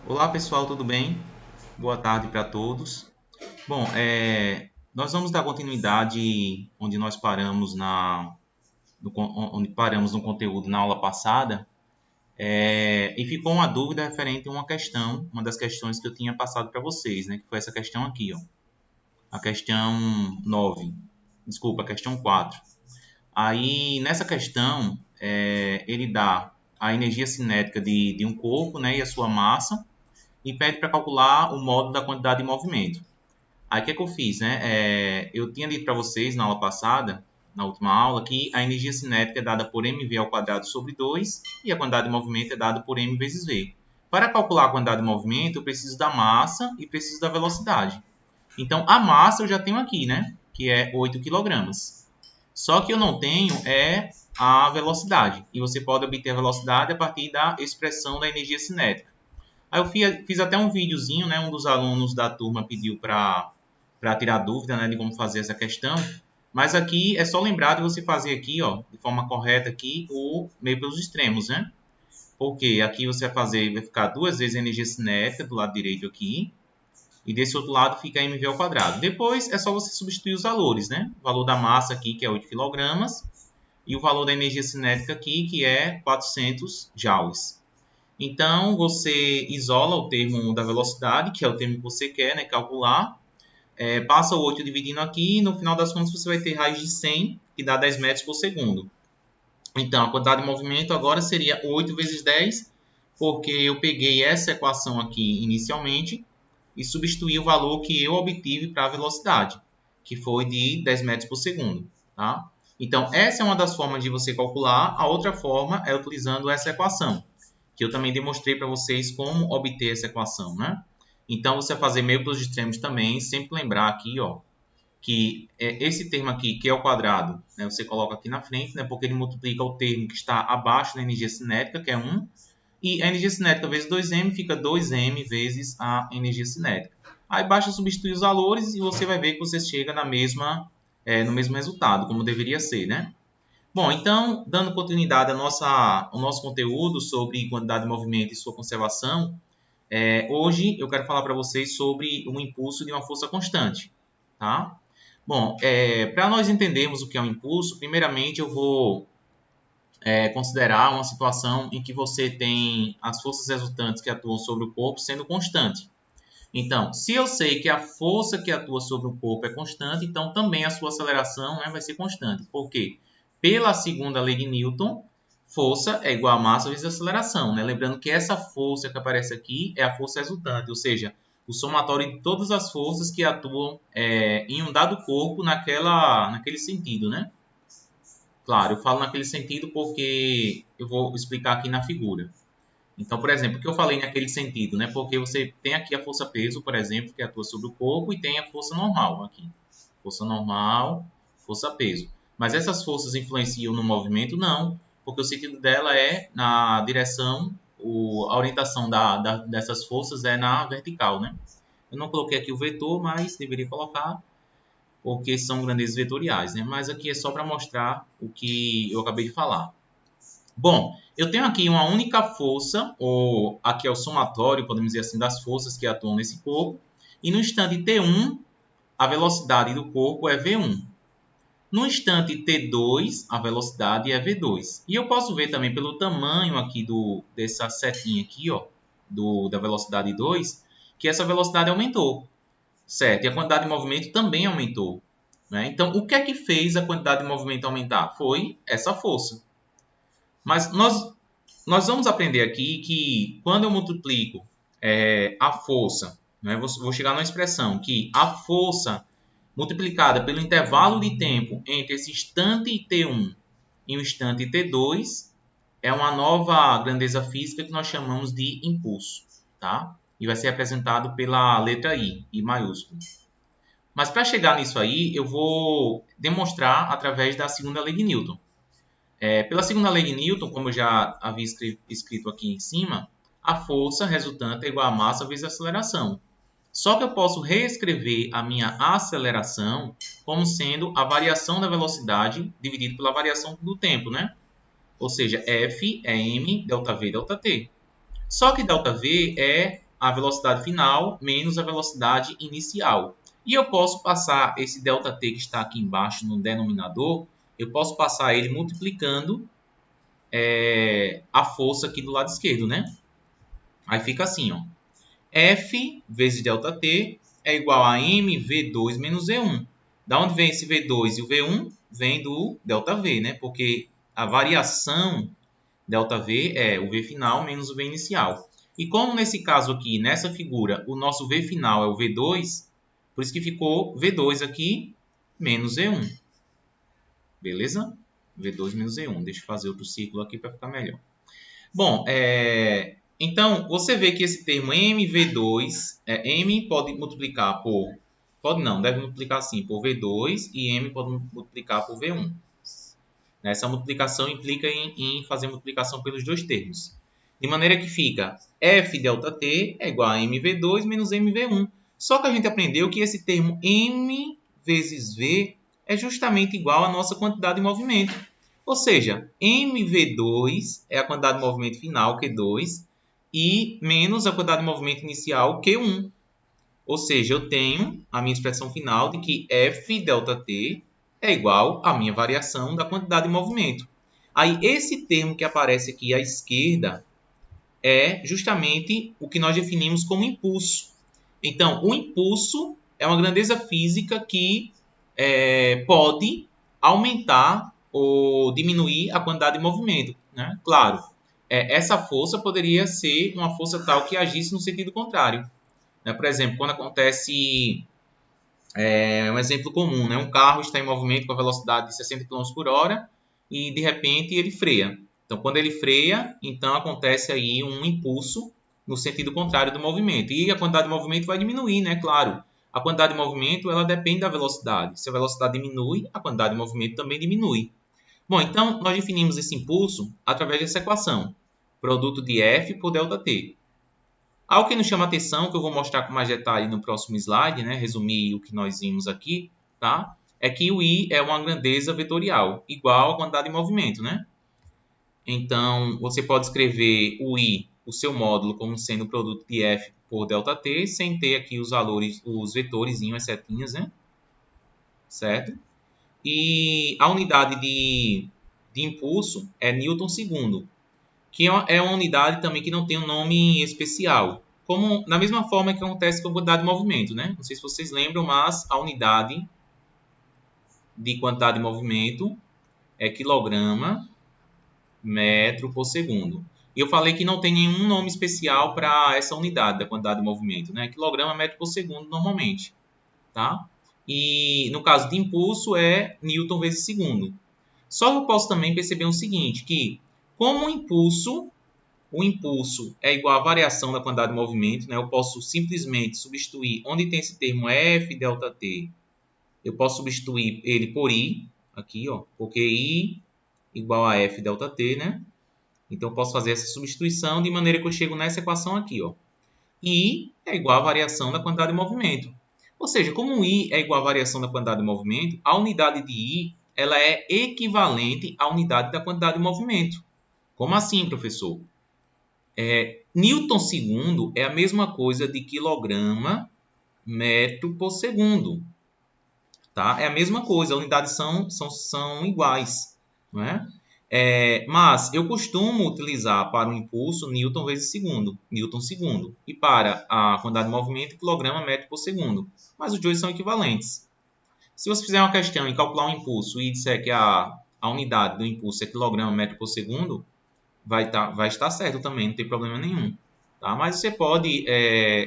Olá pessoal, tudo bem? Boa tarde para todos. Bom, nós vamos dar continuidade onde nós paramos onde paramos no conteúdo na aula passada, e ficou uma dúvida referente a uma questão, uma das questões que eu tinha passado para vocês, né? Que foi essa questão aqui, ó, a questão 9, desculpa, a questão 4. Aí nessa questão, ele dá a energia cinética de um corpo, né, e a sua massa e pede para calcular o módulo da quantidade de movimento. Aí o que é que eu fiz, né? Eu tinha dito para vocês na aula passada, na última aula, que a energia cinética é dada por mv ao quadrado sobre 2 e a quantidade de movimento é dada por m vezes v. Para calcular a quantidade de movimento, eu preciso da massa e preciso da velocidade. Então, a massa eu já tenho aqui, né? Que é 8 kg. Só que eu não tenho a velocidade. E você pode obter a velocidade a partir da expressão da energia cinética. Aí eu fiz até um videozinho, né? Um dos alunos da turma pediu para tirar dúvida, né, de como fazer essa questão. Mas aqui é só lembrar de você fazer aqui, ó, de forma correta aqui, o meio pelos extremos, né? Porque aqui você vai ficar duas vezes a energia cinética do lado direito aqui, e desse outro lado fica mv ao quadrado. Depois é só você substituir os valores, né? O valor da massa aqui, que é 8 kg, e o valor da energia cinética aqui, que é 400 joules. Então, você isola o termo da velocidade, que é o termo que você quer, né, calcular, passa o 8 dividindo aqui e no final das contas você vai ter raiz de 100, que dá 10 metros por segundo. Então, a quantidade de movimento agora seria 8 vezes 10, porque eu peguei essa equação aqui inicialmente e substituí o valor que eu obtive para a velocidade, que foi de 10 metros por segundo. Tá? Então, essa é uma das formas de você calcular. A outra forma é utilizando essa equação, que eu também demonstrei para vocês como obter essa equação, né? Então, você vai fazer meio pelos extremos também, sempre lembrar aqui, ó, que esse termo aqui, que é o quadrado, né, você coloca aqui na frente, né, porque ele multiplica o termo que está abaixo da energia cinética, que é 1, e a energia cinética vezes 2m fica 2m vezes a energia cinética. Aí basta substituir os valores e você vai ver que você chega no mesmo resultado, como deveria ser, né? Bom, então, dando continuidade ao nosso conteúdo sobre quantidade de movimento e sua conservação, hoje eu quero falar para vocês sobre um impulso de uma força constante. Tá? Bom, para nós entendermos o que é um impulso, primeiramente eu vou considerar uma situação em que você tem as forças resultantes que atuam sobre o corpo sendo constante. Então, se eu sei que a força que atua sobre o corpo é constante, então também a sua aceleração, né, vai ser constante. Por quê? Pela segunda lei de Newton, força é igual a massa vezes aceleração. Né? Lembrando que essa força que aparece aqui é a força resultante, ou seja, o somatório de todas as forças que atuam em um dado corpo naquele sentido. Né? Claro, eu falo naquele sentido porque eu vou explicar aqui na figura. Então, por exemplo, o que eu falei naquele sentido, né? Porque você tem aqui a força peso, por exemplo, que atua sobre o corpo, e tem a força normal aqui. Força normal, força peso. Mas essas forças influenciam no movimento? Não, porque o sentido dela é na direção, a orientação dessas forças é na vertical, né? Eu não coloquei aqui o vetor, mas deveria colocar, porque são grandezas vetoriais, né? Mas aqui é só para mostrar o que eu acabei de falar. Bom, eu tenho aqui uma única força, ou aqui é o somatório, podemos dizer assim, das forças que atuam nesse corpo. E no instante T1, a velocidade do corpo é V1. No instante T2, a velocidade é V2. E eu posso ver também pelo tamanho aqui dessa setinha aqui, ó, da velocidade 2, que essa velocidade aumentou. Certo? E a quantidade de movimento também aumentou. Né? Então, o que é que fez a quantidade de movimento aumentar? Foi essa força. Mas nós vamos aprender aqui que quando eu multiplico a força, né, vou chegar numa expressão que a força multiplicada pelo intervalo de tempo entre esse instante T1 e o instante T2 é uma nova grandeza física que nós chamamos de impulso. Tá? E vai ser apresentado pela letra I maiúsculo. Mas para chegar nisso aí, eu vou demonstrar através da segunda lei de Newton. Pela segunda lei de Newton, como eu já havia escrito aqui em cima, a força resultante é igual a massa vezes a aceleração. Só que eu posso reescrever a minha aceleração como sendo a variação da velocidade dividido pela variação do tempo, né? Ou seja, F é m, ΔV, ΔT. Só que ΔV é a velocidade final menos a velocidade inicial. E eu posso passar esse ΔT que está aqui embaixo no denominador, eu posso passar ele multiplicando a força aqui do lado esquerdo, né? Aí fica assim, ó. F vezes ΔT é igual a mv2 menos v1. Da onde vem esse v2 e o v1? Vem do ΔV, né? Porque a variação ΔV é o V final menos o V inicial. E como nesse caso aqui, nessa figura, o nosso V final é o V2, por isso que ficou V2 aqui menos V1. Beleza? V2 menos V1. Deixa eu fazer outro círculo aqui para ficar melhor. Bom, então, você vê que esse termo MV2, M pode multiplicar por... Pode não, deve multiplicar sim por V2 e M pode multiplicar por V1. Essa multiplicação implica em fazer multiplicação pelos dois termos. De maneira que fica F ΔT é igual a MV2 menos MV1. Só que a gente aprendeu que esse termo M vezes V é justamente igual à nossa quantidade de movimento. Ou seja, MV2 é a quantidade de movimento final, Q2, e menos a quantidade de movimento inicial, Q1. Ou seja, eu tenho a minha expressão final de que F ΔT é igual à minha variação da quantidade de movimento. Aí, esse termo que aparece aqui à esquerda é justamente o que nós definimos como impulso. Então, o impulso é uma grandeza física que pode aumentar ou diminuir a quantidade de movimento, né? Claro, essa força poderia ser uma força tal que agisse no sentido contrário. Né? Por exemplo, quando acontece... um exemplo comum, né? Um carro está em movimento com a velocidade de 60 km por hora e, de repente, ele freia. Então, quando ele freia, então acontece aí um impulso no sentido contrário do movimento. E a quantidade de movimento vai diminuir, né? Claro, a quantidade de movimento ela depende da velocidade. Se a velocidade diminui, a quantidade de movimento também diminui. Bom, então, nós definimos esse impulso através dessa equação. Produto de F por ΔT. Algo que nos chama atenção, que eu vou mostrar com mais detalhe no próximo slide, né? Resumir o que nós vimos aqui, tá? É que o I é uma grandeza vetorial, igual à quantidade de movimento, né? Então, você pode escrever o I, o seu módulo, como sendo o produto de F por ΔT, sem ter aqui os valores, os vetores, as setinhas, né? Certo? E a unidade de impulso é Newton segundo, que é uma unidade também que não tem um nome especial. Como, da mesma forma que acontece com a quantidade de movimento, né? Não sei se vocês lembram, mas a unidade de quantidade de movimento é quilograma metro por segundo. E eu falei que não tem nenhum nome especial para essa unidade da quantidade de movimento, né? Quilograma metro por segundo normalmente, tá? E no caso de impulso é Newton vezes segundo. Só que eu posso também perceber o seguinte, que como o impulso é igual à variação da quantidade de movimento, né? Eu posso simplesmente substituir, onde tem esse termo F ΔT, eu posso substituir ele por I, aqui, ó, porque I igual a F ΔT, né? Então, eu posso fazer essa substituição de maneira que eu chego nessa equação aqui, ó. I é igual à variação da quantidade de movimento. Ou seja, como I é igual à variação da quantidade de movimento, a unidade de I ela é equivalente à unidade da quantidade de movimento. Como assim, professor? Newton segundo é a mesma coisa de quilograma metro por segundo. Tá? É a mesma coisa, as unidades são iguais. Não é? Mas eu costumo utilizar para o impulso Newton vezes segundo, Newton segundo. E para a quantidade de movimento, quilograma metro por segundo. Mas os dois são equivalentes. Se você fizer uma questão em calcular um impulso e disser que a unidade do impulso é quilograma metro por segundo, vai estar certo também, não tem problema nenhum. Tá? Mas você pode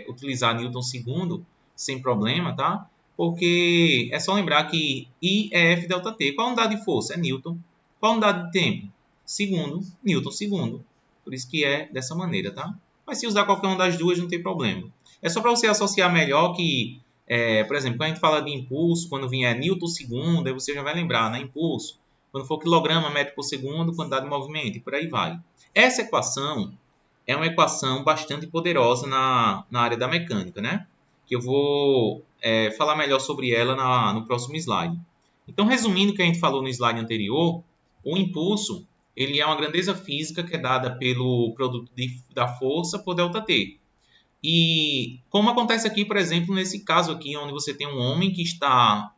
utilizar Newton segundo sem problema, tá? Porque é só lembrar que I é F ΔT. Qual a unidade de força? É Newton. Qual a unidade de tempo? Segundo, Newton segundo. Por isso que é dessa maneira, tá? Mas se usar qualquer uma das duas, não tem problema. É só para você associar melhor que, por exemplo, quando a gente fala de impulso, quando vier Newton segundo, aí você já vai lembrar, né? Impulso. Quando for quilograma metro por segundo, quantidade de movimento, e por aí vai. Essa equação é uma equação bastante poderosa na área da mecânica, né? Que eu vou falar melhor sobre ela no próximo slide. Então, resumindo o que a gente falou no slide anterior, o impulso ele é uma grandeza física que é dada pelo produto da força por ΔT. E como acontece aqui, por exemplo, nesse caso aqui, onde você tem um homem que está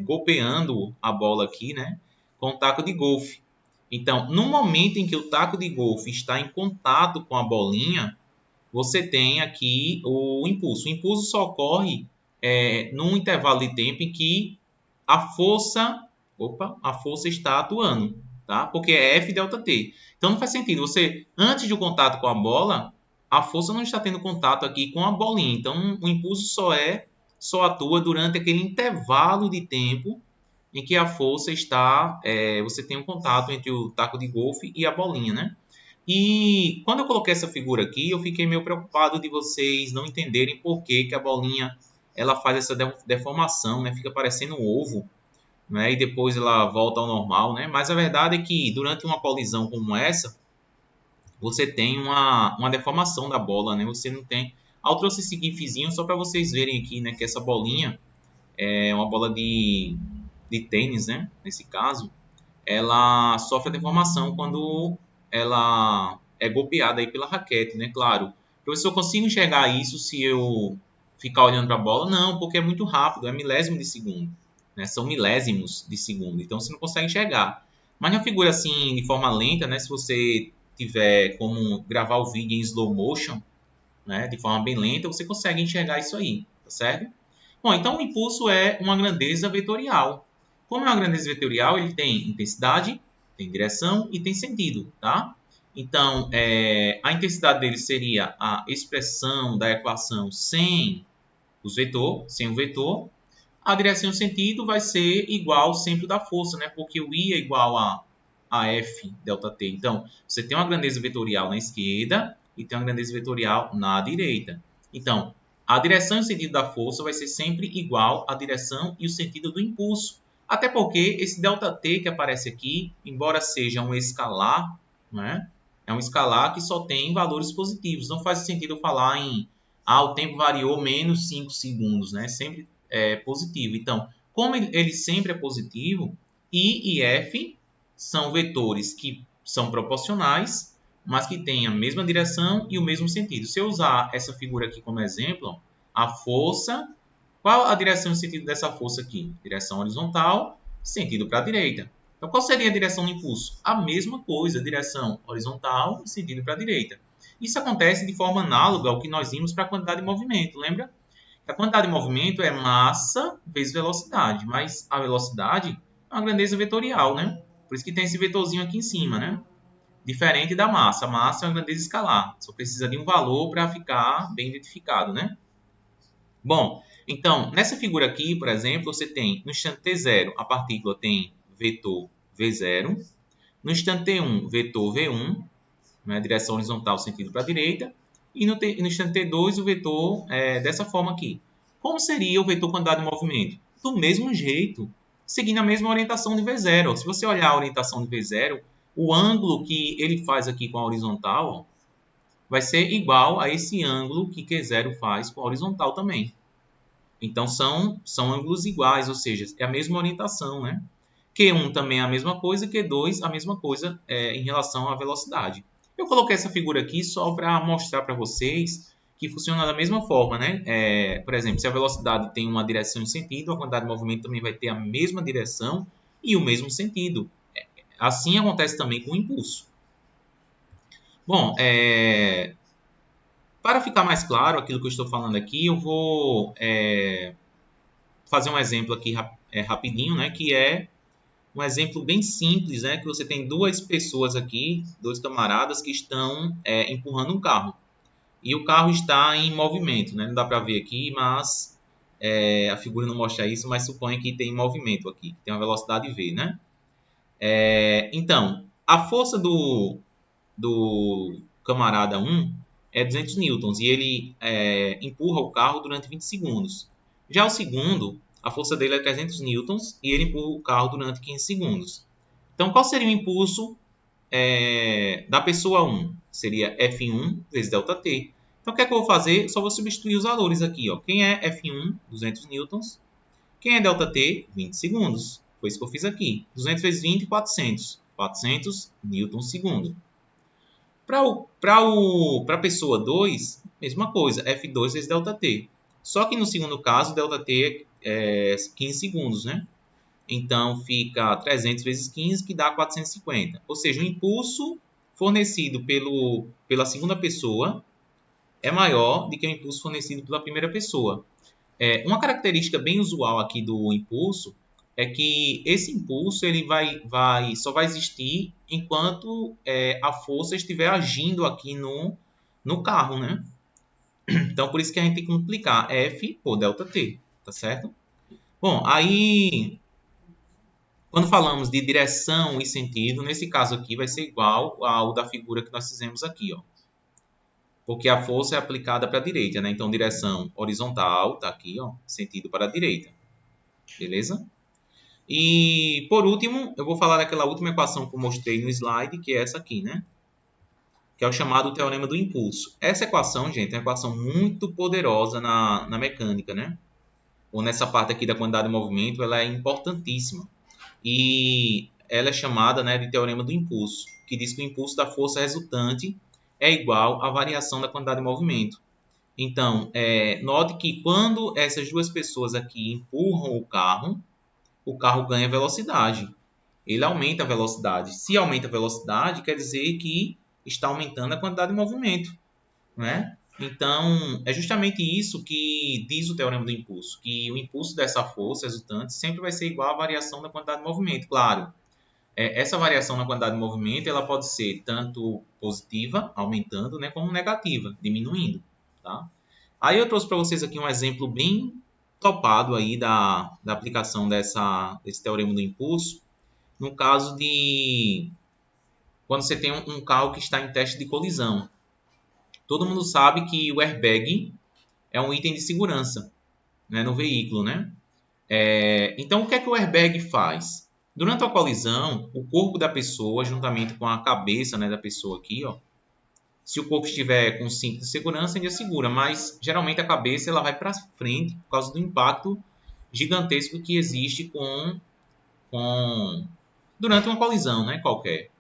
golpeando a bola aqui, né, com um taco de golfe. Então, no momento em que o taco de golfe está em contato com a bolinha, você tem aqui o impulso. O impulso só ocorre num intervalo de tempo em que a força está atuando, tá? Porque é F delta T. Então não faz sentido. Você, antes do contato com a bola, a força não está tendo contato aqui com a bolinha. Então o impulso só atua durante aquele intervalo de tempo em que a força está, você tem um contato entre o taco de golfe e a bolinha, né? E quando eu coloquei essa figura aqui, eu fiquei meio preocupado de vocês não entenderem por que, que a bolinha ela faz essa deformação, né? Fica parecendo um ovo, né? E depois ela volta ao normal, né? Mas a verdade é que durante uma colisão como essa, você tem uma deformação da bola, né? Você não tem... Eu trouxe esse gifzinho só para vocês verem aqui, né? Que essa bolinha é uma bola de tênis, né? Nesse caso, ela sofre a deformação quando ela é golpeada aí pela raquete, né? Claro, professor, eu consigo enxergar isso se eu ficar olhando para a bola? Não, porque é muito rápido, é milésimo de segundo, né? São milésimos de segundo, então você não consegue enxergar. Mas na figura assim, de forma lenta, né? Se você tiver como gravar o vídeo em slow motion, né? De forma bem lenta, você consegue enxergar isso aí, tá certo? Bom, então o impulso é uma grandeza vetorial. Como é uma grandeza vetorial, ele tem intensidade, tem direção e tem sentido, tá? Então, a intensidade dele seria a expressão da equação sem sem o vetor. A direção e o sentido vai ser igual sempre da força, né? Porque o I é igual a F delta T. Então, você tem uma grandeza vetorial na esquerda e tem uma grandeza vetorial na direita. Então, a direção e o sentido da força vai ser sempre igual à direção e o sentido do impulso. Até porque esse ΔT que aparece aqui, embora seja um escalar, né? É um escalar que só tem valores positivos. Não faz sentido falar em o tempo variou menos 5 segundos, né? Sempre é positivo. Então, como ele sempre é positivo, I e F são vetores que são proporcionais, mas que têm a mesma direção e o mesmo sentido. Se eu usar essa figura aqui como exemplo, a força, qual a direção e o sentido dessa força aqui? Direção horizontal, sentido para a direita. Então, qual seria a direção do impulso? A mesma coisa, direção horizontal e sentido para a direita. Isso acontece de forma análoga ao que nós vimos para a quantidade de movimento, lembra? A quantidade de movimento é massa vezes velocidade, mas a velocidade é uma grandeza vetorial, né? Por isso que tem esse vetorzinho aqui em cima, né? Diferente da massa. A massa é uma grandeza escalar. Só precisa de um valor para ficar bem identificado, né? Bom, então, nessa figura aqui, por exemplo, você tem no instante t0 a partícula tem vetor v0, no instante t1 vetor v1, né, direção horizontal, sentido para a direita, e no instante t2 o vetor é dessa forma aqui. Como seria o vetor quantidade de movimento? Do mesmo jeito, seguindo a mesma orientação de v0. Se você olhar a orientação de v0, o ângulo que ele faz aqui com a horizontal, ó, vai ser igual a esse ângulo que Q0 faz com a horizontal também. Então, são ângulos iguais, ou seja, é a mesma orientação, né? Q1 também é a mesma coisa, Q2 a mesma coisa em relação à velocidade. Eu coloquei essa figura aqui só para mostrar para vocês que funciona da mesma forma, né? Por exemplo, se a velocidade tem uma direção e sentido, a quantidade de movimento também vai ter a mesma direção e o mesmo sentido. Assim acontece também com o impulso. Bom, para ficar mais claro aquilo que eu estou falando aqui, eu vou fazer um exemplo aqui rapidinho, né? Que é um exemplo bem simples, né? Que você tem duas pessoas aqui, dois camaradas que estão empurrando um carro. E o carro está em movimento, né? Não dá para ver aqui, mas a figura não mostra isso, mas suponha que tem movimento aqui, tem uma velocidade v, né? Então, a força do camarada 1 é 200 newtons e ele empurra o carro durante 20 segundos. Já o segundo, a força dele é 300 newtons e ele empurra o carro durante 15 segundos. Então, qual seria o impulso da pessoa 1? Seria F1 vezes ΔT. Então, o que é que eu vou fazer? Só vou substituir os valores aqui. Ó. Quem é F1? 200 newtons. Quem é ΔT? 20 segundos. Foi isso que eu fiz aqui. 200 vezes 20, 400. 400 newtons segundo. Para a pessoa 2, mesma coisa, F2 vezes ΔT. Só que no segundo caso, ΔT é 15 segundos, né? Então, fica 300 vezes 15, que dá 450. Ou seja, o impulso fornecido pela segunda pessoa é maior do que o impulso fornecido pela primeira pessoa. Uma característica bem usual aqui do impulso é que esse impulso ele só vai existir enquanto a força estiver agindo aqui no carro, né? Então, por isso que a gente tem que multiplicar F por ΔT, tá certo? Bom, aí, quando falamos de direção e sentido, nesse caso aqui vai ser igual ao da figura que nós fizemos aqui, ó. Porque a força é aplicada para a direita, né? Então, direção horizontal, tá aqui, ó, sentido para a direita. Beleza? E, por último, eu vou falar daquela última equação que eu mostrei no slide, que é essa aqui, né? Que é o chamado teorema do impulso. Essa equação, gente, é uma equação muito poderosa na mecânica, né? Ou nessa parte aqui da quantidade de movimento, ela é importantíssima. E ela é chamada, né, de teorema do impulso, que diz que o impulso da força resultante é igual à variação da quantidade de movimento. Então, note que quando essas duas pessoas aqui empurram o carro ganha velocidade. Ele aumenta a velocidade. Se aumenta a velocidade, quer dizer que está aumentando a quantidade de movimento, né? Então, é justamente isso que diz o teorema do impulso, que o impulso dessa força resultante sempre vai ser igual à variação da quantidade de movimento. Claro, essa variação na quantidade de movimento ela pode ser tanto positiva, aumentando, né, como negativa, diminuindo. Tá? Aí eu trouxe para vocês aqui um exemplo bem topado aí da aplicação desse teorema do impulso, no caso de quando você tem um carro que está em teste de colisão. Todo mundo sabe que o airbag é um item de segurança, né, no veículo, né? Então, o que é que o airbag faz? Durante a colisão, o corpo da pessoa, juntamente com a cabeça, né, da pessoa aqui, ó, se o corpo estiver com cinto de segurança, ainda segura, mas geralmente a cabeça ela vai para frente por causa do impacto gigantesco que existe durante uma colisão, né, qualquer.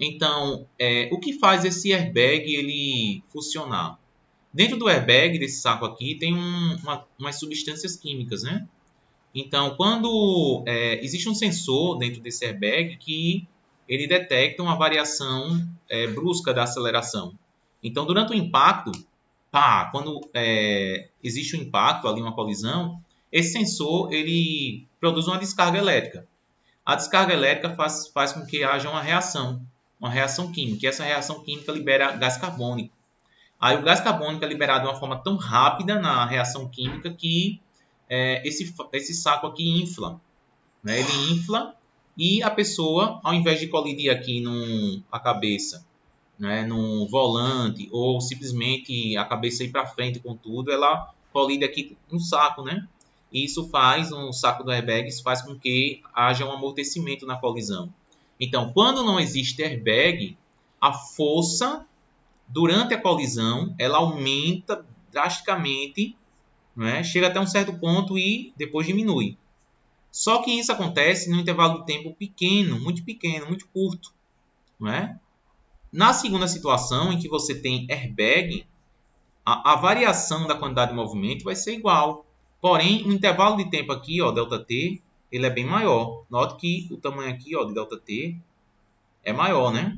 Então, o que faz esse airbag ele funcionar? Dentro do airbag, desse saco aqui, tem umas substâncias químicas, né? Então, quando existe um sensor dentro desse airbag que ele detecta uma variação brusca da aceleração. Então, durante o impacto, quando existe um impacto ali, uma colisão, esse sensor ele produz uma descarga elétrica. A descarga elétrica faz com que haja uma reação química. E essa reação química libera gás carbônico. Aí o gás carbônico é liberado de uma forma tão rápida na reação química que esse saco aqui infla. Né? Ele infla e a pessoa, ao invés de colidir aqui a cabeça, né, no volante, ou simplesmente a cabeça ir para frente com tudo, ela colide aqui no saco, né? E isso faz, no saco do airbag, isso faz com que haja um amortecimento na colisão. Então, quando não existe airbag, a força durante a colisão, ela aumenta drasticamente, né? Chega até um certo ponto e depois diminui. Só que isso acontece num intervalo de tempo pequeno, muito curto. Não é? Na segunda situação, em que você tem airbag, a variação da quantidade de movimento vai ser igual. Porém, o intervalo de tempo aqui, ó, ΔT, ele é bem maior. Note que o tamanho aqui, ó, de ΔT é maior, né?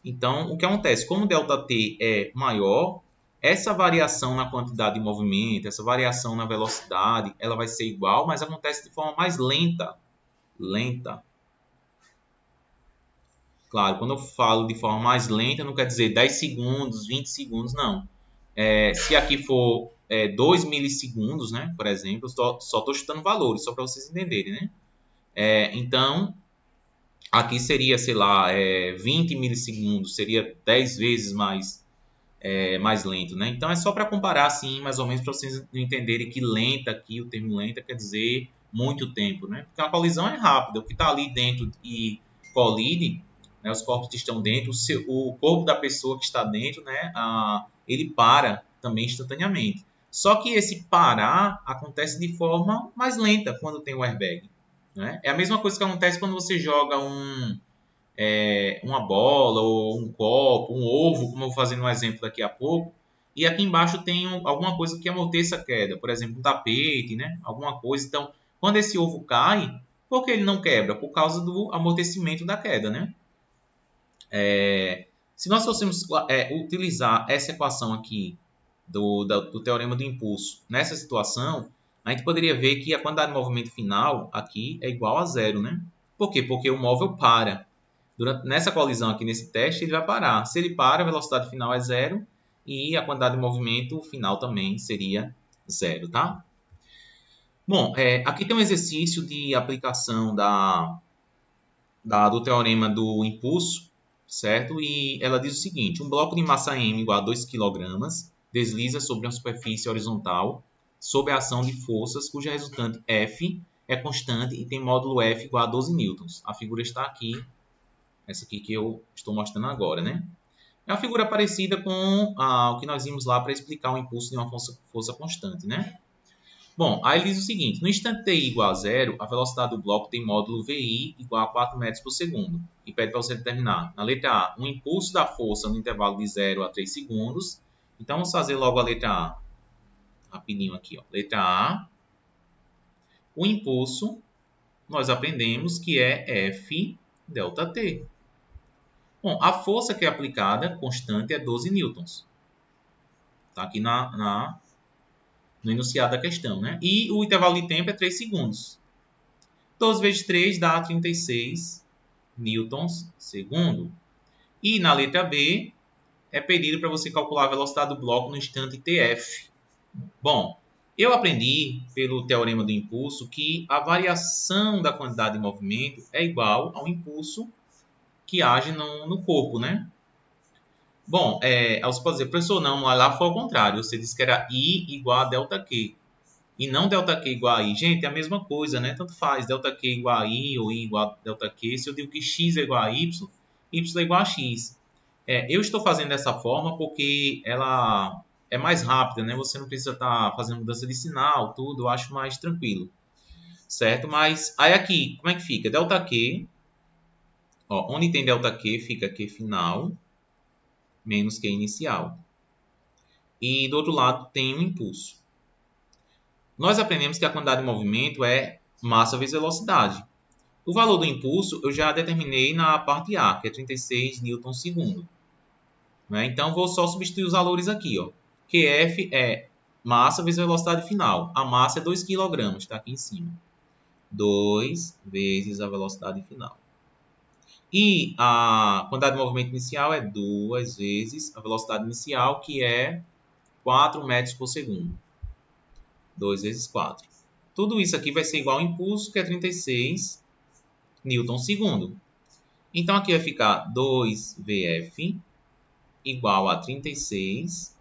Então, o que acontece? Como ΔT é maior, essa variação na quantidade de movimento, essa variação na velocidade, ela vai ser igual, mas acontece de forma mais lenta. Lenta. Claro, quando eu falo de forma mais lenta, não quer dizer 10 segundos, 20 segundos, não. Se aqui for 2 milissegundos, né, por exemplo, só estou chutando valores, só para vocês entenderem, né? Então, aqui seria, sei lá, 20 milissegundos, seria 10 vezes mais lento, né? Então, é só para comparar, assim, mais ou menos, para vocês entenderem que lenta aqui, o termo lenta quer dizer muito tempo, né? Porque uma colisão é rápida, o que está ali dentro e colide, né, os corpos que estão dentro, o corpo da pessoa que está dentro, né, ele para também instantaneamente. Só que esse parar acontece de forma mais lenta quando tem o airbag. Né? É a mesma coisa que acontece quando você joga uma bola ou um copo, um ovo, como eu vou fazer no exemplo daqui a pouco, e aqui embaixo tem alguma coisa que amorteça a queda, por exemplo, um tapete, né? Alguma coisa. Então, quando esse ovo cai, por que ele não quebra? Por causa do amortecimento da queda, né? Se nós fôssemos utilizar essa equação aqui do teorema do impulso nessa situação, a gente poderia ver que a quantidade de movimento final aqui é igual a zero, né? Por quê? Porque o móvel para. Nessa colisão aqui, nesse teste, ele vai parar. Se ele para, a velocidade final é zero e a quantidade de movimento final também seria zero, tá? Bom, aqui tem um exercício de aplicação do teorema do impulso, certo? E ela diz o seguinte: um bloco de massa m igual a 2 kg desliza sobre uma superfície horizontal sob a ação de forças cuja resultante F é constante e tem módulo F igual a 12 newtons. A figura está aqui, essa aqui que eu estou mostrando agora, né? É uma figura parecida com o que nós vimos lá para explicar o impulso de uma força constante, né? Bom, aí ele diz o seguinte: no instante t igual a zero, a velocidade do bloco tem módulo VI igual a 4 metros por segundo. E pede para você determinar, na letra A, um impulso da força no intervalo de 0 a 3 segundos. Então, vamos fazer logo a letra A. Rapidinho aqui, ó. Letra A. O impulso, nós aprendemos que é F delta T. Bom, a força que é aplicada, constante, é 12 newtons. Está aqui no enunciado da questão, né? E o intervalo de tempo é 3 segundos. 12 vezes 3 dá 36 newtons segundo. E na letra B, é pedido para você calcular a velocidade do bloco no instante TF. Bom, eu aprendi pelo teorema do impulso que a variação da quantidade de movimento é igual ao impulso que age no corpo, né? Bom, aí você pode dizer, professor, não, lá foi ao contrário. Você disse que era I igual a delta Q. E não delta Q igual a I. Gente, é a mesma coisa, né? Tanto faz, delta Q igual a I ou I igual a delta Q. Se eu digo que X é igual a Y, Y é igual a X. Eu estou fazendo dessa forma porque ela é mais rápida, né? Você não precisa estar fazendo mudança de sinal, tudo. Eu acho mais tranquilo, certo? Mas aí aqui, como é que fica? Delta Q, ó, onde tem delta Q, fica Q final menos Q inicial. E do outro lado tem um impulso. Nós aprendemos que a quantidade de movimento é massa vezes velocidade. O valor do impulso eu já determinei na parte A, que é 36 newtons segundo. Né? Então, vou só substituir os valores aqui. Ó. QF é massa vezes velocidade final. A massa é 2 kg, está aqui em cima. 2 vezes a velocidade final. E a quantidade de movimento inicial é 2 vezes a velocidade inicial, que é 4 metros por segundo. 2 vezes 4. Tudo isso aqui vai ser igual ao impulso, que é 36 newton segundo. Então, aqui vai ficar 2Vf igual a 36.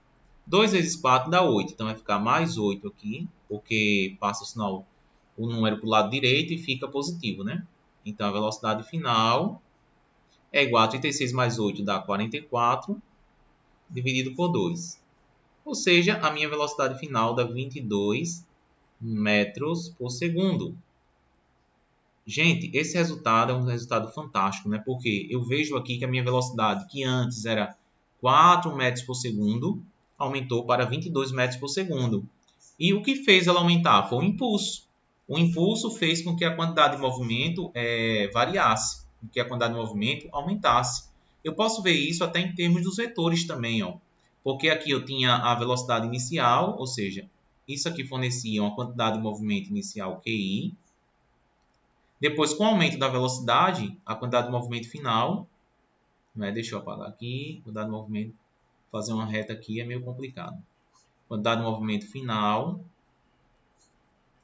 2 vezes 4 dá 8. Então, vai ficar mais 8 aqui, porque passa o sinal, o número para o lado direito e fica positivo, né? Então, a velocidade final é igual a 36 mais 8 dá 44, dividido por 2. Ou seja, a minha velocidade final dá 22 metros por segundo. Gente, esse resultado é um resultado fantástico, né? Porque eu vejo aqui que a minha velocidade, que antes era 4 metros por segundo, aumentou para 22 metros por segundo. E o que fez ela aumentar foi o impulso. O impulso fez com que a quantidade de movimento variasse, com que a quantidade de movimento aumentasse. Eu posso ver isso até em termos dos vetores também, ó. Porque aqui eu tinha a velocidade inicial, ou seja, isso aqui fornecia uma quantidade de movimento inicial QI. Depois, com o aumento da velocidade, a quantidade de movimento final, né? Deixa eu apagar aqui, quantidade de movimento, fazer uma reta aqui é meio complicado. A quantidade de movimento final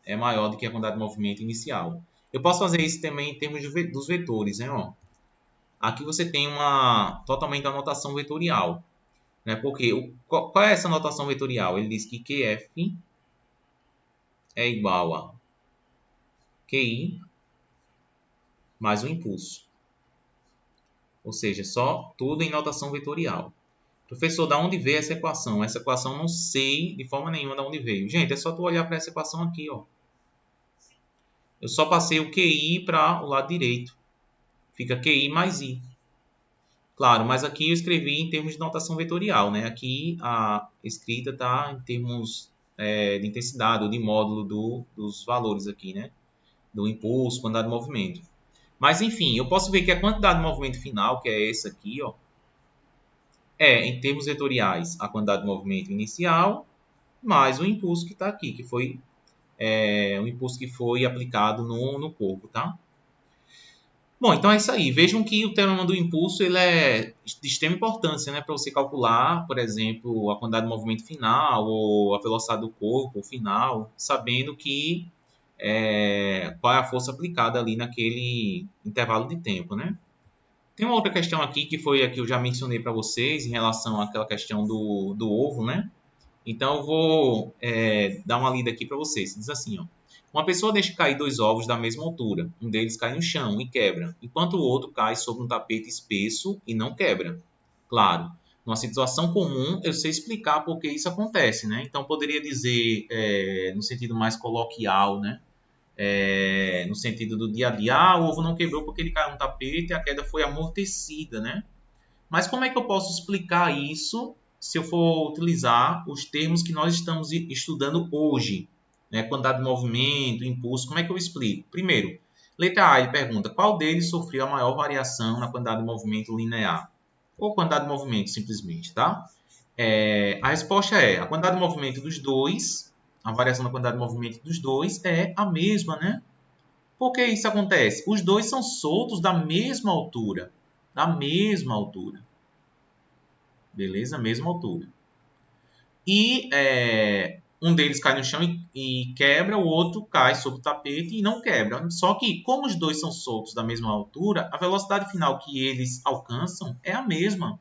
é maior do que a quantidade de movimento inicial. Eu posso fazer isso também em termos dos vetores, né? Ó, aqui você tem totalmente a notação vetorial, né? Porque qual é essa notação vetorial? Ele diz que QF é igual a QI mais o impulso. Ou seja, só tudo em notação vetorial. Professor, da onde veio essa equação? Essa equação não sei de forma nenhuma de onde veio. Gente, é só tu olhar para essa equação aqui, ó. Eu só passei o QI para o lado direito. Fica QI mais I. Claro, mas aqui eu escrevi em termos de notação vetorial, né? Aqui a escrita está em termos de intensidade ou de módulo dos valores aqui, né? Do impulso, quantidade de movimento. Mas enfim, eu posso ver que a quantidade de movimento final, que é essa aqui, ó, é, em termos vetoriais, a quantidade de movimento inicial mais o impulso que está aqui, que foi o impulso que foi aplicado no corpo, tá? Bom, então é isso aí. Vejam que o teorema do impulso ele é de extrema importância, né, para você calcular, por exemplo, a quantidade de movimento final ou a velocidade do corpo final, sabendo que qual é a força aplicada ali naquele intervalo de tempo, né? Tem uma outra questão aqui que foi a que eu já mencionei para vocês em relação àquela questão do ovo, né? Então eu vou dar uma lida aqui para vocês. Diz assim, ó. Uma pessoa deixa cair dois ovos da mesma altura. Um deles cai no chão e quebra, enquanto o outro cai sobre um tapete espesso e não quebra. Claro, numa situação comum eu sei explicar por que isso acontece, né? Então poderia dizer, no sentido mais coloquial, né? No sentido do dia a dia, o ovo não quebrou porque ele caiu no tapete e a queda foi amortecida, né? Mas como é que eu posso explicar isso se eu for utilizar os termos que nós estamos estudando hoje? Né? Quantidade de movimento, impulso, como é que eu explico? Primeiro, letra A, ele pergunta qual deles sofreu a maior variação na quantidade de movimento linear? Ou quantidade de movimento, simplesmente, tá? A resposta é a quantidade de movimento dos dois, a variação da quantidade de movimento dos dois é a mesma, né? Por que isso acontece? Os dois são soltos da mesma altura. Da mesma altura. Beleza? Mesma altura. E um deles cai no chão e quebra, o outro cai sobre o tapete e não quebra. Só que, como os dois são soltos da mesma altura, a velocidade final que eles alcançam é a mesma.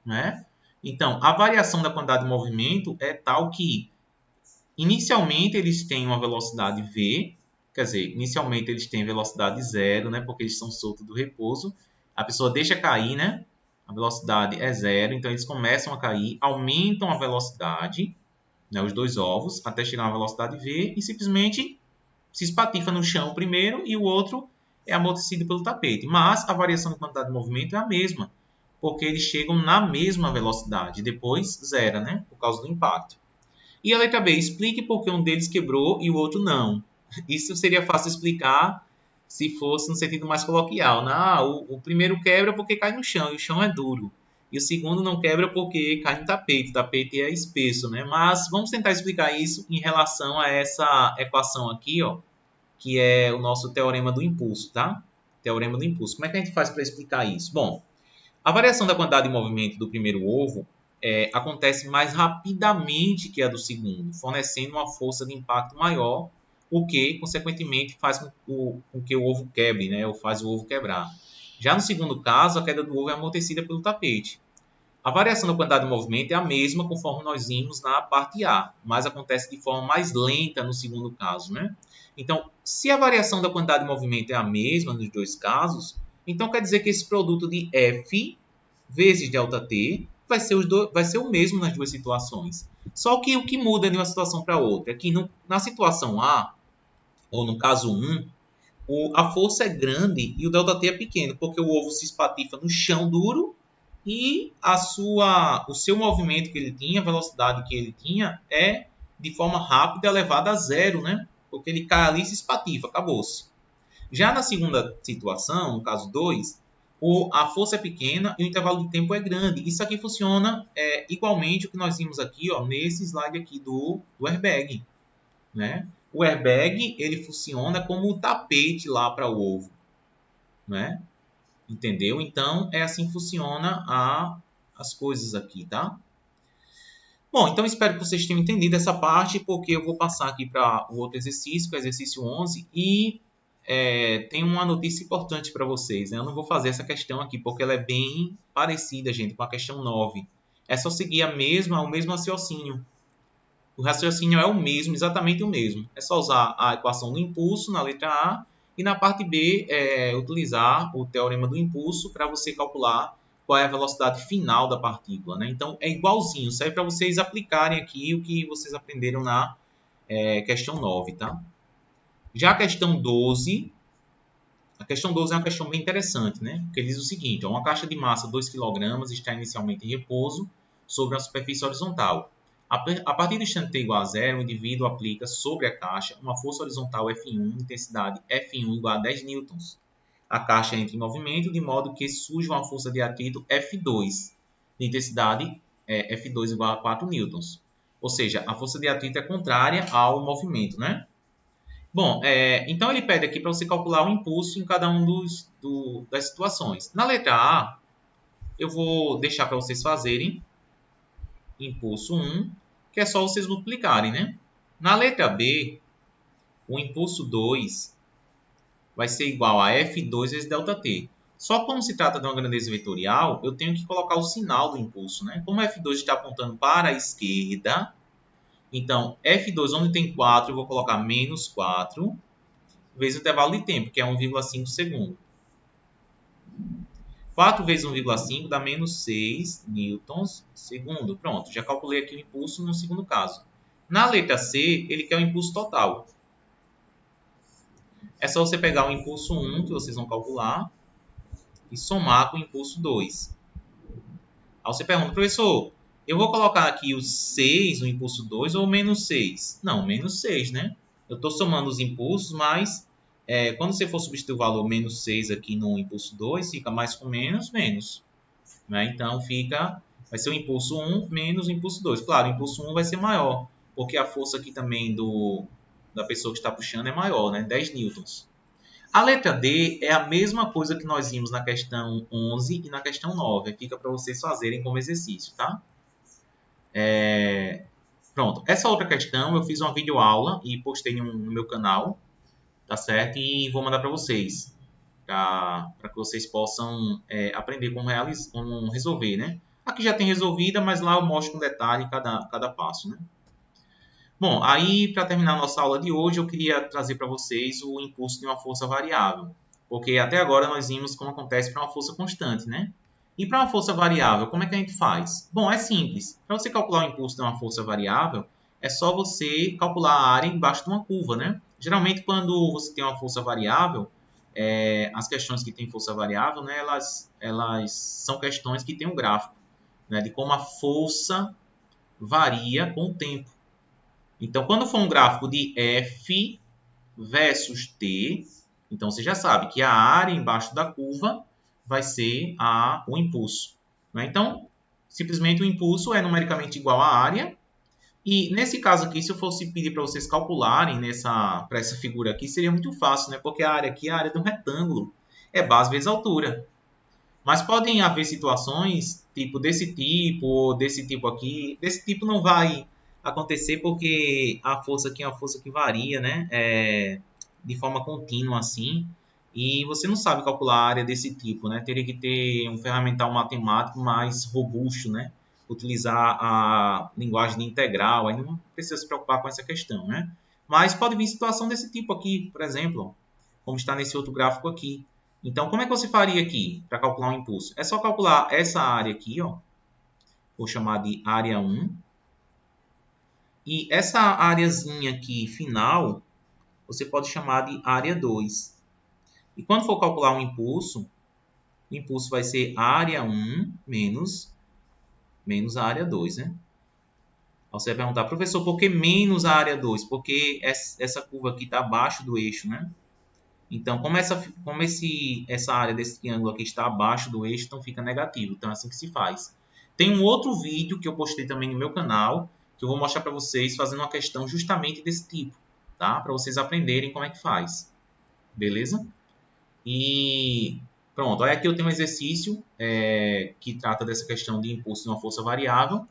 Né? Então, a variação da quantidade de movimento é tal que, inicialmente, eles têm uma velocidade v, quer dizer, inicialmente eles têm velocidade zero, né? Porque eles são soltos do repouso. A pessoa deixa cair, né? A velocidade é zero, então eles começam a cair, aumentam a velocidade, né, os dois ovos, até chegar a uma velocidade v e simplesmente se espatifa no chão primeiro e o outro é amortecido pelo tapete. Mas a variação de quantidade de movimento é a mesma, porque eles chegam na mesma velocidade, depois zera, né, por causa do impacto. E a letra B, explique por que um deles quebrou e o outro não. Isso seria fácil explicar se fosse no sentido mais coloquial. O primeiro quebra porque cai no chão e o chão é duro. E o segundo não quebra porque cai no tapete. O tapete é espesso, né? Mas vamos tentar explicar isso em relação a essa equação aqui, ó, que é o nosso teorema do impulso, tá? Teorema do impulso. Como é que a gente faz para explicar isso? Bom, a variação da quantidade de movimento do primeiro ovo acontece mais rapidamente que a do segundo, fornecendo uma força de impacto maior, o que, consequentemente, faz com que o ovo quebre, né? Ou faz o ovo quebrar. Já no segundo caso, a queda do ovo é amortecida pelo tapete. A variação da quantidade de movimento é a mesma conforme nós vimos na parte A, mas acontece de forma mais lenta no segundo caso, né? Então, se a variação da quantidade de movimento é a mesma nos dois casos, então quer dizer que esse produto de F vezes ΔT vai ser o mesmo nas duas situações. Só que o que muda de uma situação para outra é que na situação A, ou no caso 1, a força é grande e o ΔT é pequeno, porque o ovo se espatifa no chão duro e o seu movimento que ele tinha, a velocidade que ele tinha, é de forma rápida elevada a zero, né? Porque ele cai ali e se espatifa, acabou-se. Já na segunda situação, no caso 2, a força é pequena e o intervalo de tempo é grande. Isso aqui funciona igualmente o que nós vimos aqui, ó, nesse slide aqui do airbag. Né? O airbag ele funciona como o tapete lá para o ovo. Né? Entendeu? Então, é assim que funciona as coisas aqui, tá? Bom, então espero que vocês tenham entendido essa parte, porque eu vou passar aqui para o outro exercício, que é o exercício 11, e tem uma notícia importante para vocês. Né? Eu não vou fazer essa questão aqui, porque ela é bem parecida, gente, com a questão 9. É só seguir o mesmo raciocínio. O raciocínio é o mesmo, exatamente o mesmo. É só usar a equação do impulso na letra A e na parte B utilizar o teorema do impulso para você calcular qual é a velocidade final da partícula. Né? Então, é igualzinho, serve para vocês aplicarem aqui o que vocês aprenderam na questão 9. Tá? Já a questão 12, A questão 12 é uma questão bem interessante, né? Porque diz o seguinte, uma caixa de massa 2 kg está inicialmente em repouso sobre uma superfície horizontal. A partir do instante t igual a zero, o indivíduo aplica sobre a caixa uma força horizontal F1, intensidade F1 igual a 10 newtons. A caixa entra em movimento de modo que surge uma força de atrito F2, de intensidade F2 igual a 4 newtons. Ou seja, a força de atrito é contrária ao movimento, né? Bom, então ele pede aqui para você calcular o impulso em cada um das situações. Na letra A, eu vou deixar para vocês fazerem impulso 1, que é só vocês multiplicarem, né? Na letra B, o impulso 2 vai ser igual a F2 vezes ΔT. Só como se trata de uma grandeza vetorial, eu tenho que colocar o sinal do impulso, né? Como F2 está apontando para a esquerda, então F2, onde tem 4, eu vou colocar menos 4, vezes o intervalo de tempo, que é 1,5 segundo. 4 vezes 1,5 dá menos 6 newtons segundo. Pronto, já calculei aqui o impulso no segundo caso. Na letra C, ele quer o impulso total. É só você pegar o impulso 1, que vocês vão calcular, e somar com o impulso 2. Aí você pergunta, professor, eu vou colocar aqui o 6, o impulso 2, ou menos 6? Não, menos 6, né? Eu estou somando os impulsos, mas quando você for substituir o valor menos 6 aqui no impulso 2, fica mais com menos, menos. Né? Então, vai ser o impulso 1 menos o impulso 2. Claro, o impulso 1 vai ser maior, porque a força aqui também da pessoa que está puxando é maior, né? 10 newtons. A letra D é a mesma coisa que nós vimos na questão 11 e na questão 9. Fica para vocês fazerem como exercício, tá? Pronto. Essa outra questão eu fiz uma videoaula e postei no meu canal, tá certo? E vou mandar para vocês, para que vocês possam aprender como resolver, né? Aqui já tem resolvida, mas lá eu mostro com detalhe cada passo, né? Bom, aí para terminar a nossa aula de hoje, eu queria trazer para vocês o impulso de uma força variável. Porque até agora nós vimos como acontece para uma força constante, né? E para uma força variável, como é que a gente faz? Bom, é simples. Para você calcular o impulso de uma força variável, é só você calcular a área embaixo de uma curva, né? Geralmente, quando você tem uma força variável, as questões que têm força variável, né, elas são questões que têm um gráfico, né, de como a força varia com o tempo. Então, quando for um gráfico de F versus T, então você já sabe que a área embaixo da curva vai ser o impulso. Né? Então, simplesmente o impulso é numericamente igual à área. E nesse caso aqui, se eu fosse pedir para vocês calcularem para essa figura aqui, seria muito fácil, né? Porque a área aqui é a área de um retângulo. É base vezes altura. Mas podem haver situações tipo desse tipo ou desse tipo aqui. Desse tipo não vai acontecer porque a força aqui é uma força que varia, né? De forma contínua assim. E você não sabe calcular a área desse tipo, né? Teria que ter um ferramental matemático mais robusto, né? Utilizar a linguagem de integral, aí não precisa se preocupar com essa questão, né? Mas pode vir situação desse tipo aqui, por exemplo, como está nesse outro gráfico aqui. Então, como é que você faria aqui para calcular um impulso? É só calcular essa área aqui, ó. Vou chamar de área 1. E essa areazinha aqui final, você pode chamar de área 2. E quando for calcular um impulso, o impulso vai ser área 1 menos a área 2, né? Você vai perguntar, professor, por que menos a área 2? Porque essa curva aqui está abaixo do eixo, né? Então, como essa área desse triângulo aqui está abaixo do eixo, então fica negativo. Então, é assim que se faz. Tem um outro vídeo que eu postei também no meu canal, que eu vou mostrar para vocês fazendo uma questão justamente desse tipo, tá? Para vocês aprenderem como é que faz. Beleza? E pronto, aí aqui eu tenho um exercício que trata dessa questão de impulso de uma força variável.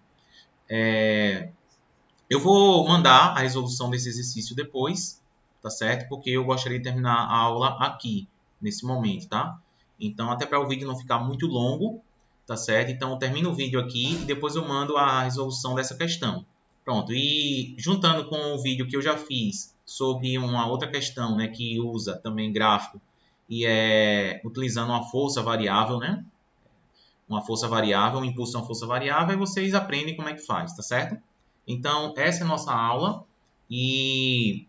Eu vou mandar a resolução desse exercício depois, tá certo? Porque eu gostaria de terminar a aula aqui, nesse momento, tá? Então, até para o vídeo não ficar muito longo, tá certo? Então, eu termino o vídeo aqui e depois eu mando a resolução dessa questão. Pronto, e juntando com o vídeo que eu já fiz sobre uma outra questão, né, que usa também gráfico e utilizando uma força variável, né? Uma força variável, um impulso de uma força variável, e vocês aprendem como é que faz, tá certo? Então, essa é a nossa aula e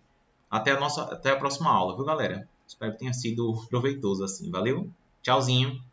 até a próxima aula, viu, galera? Espero que tenha sido proveitoso assim. Valeu? Tchauzinho.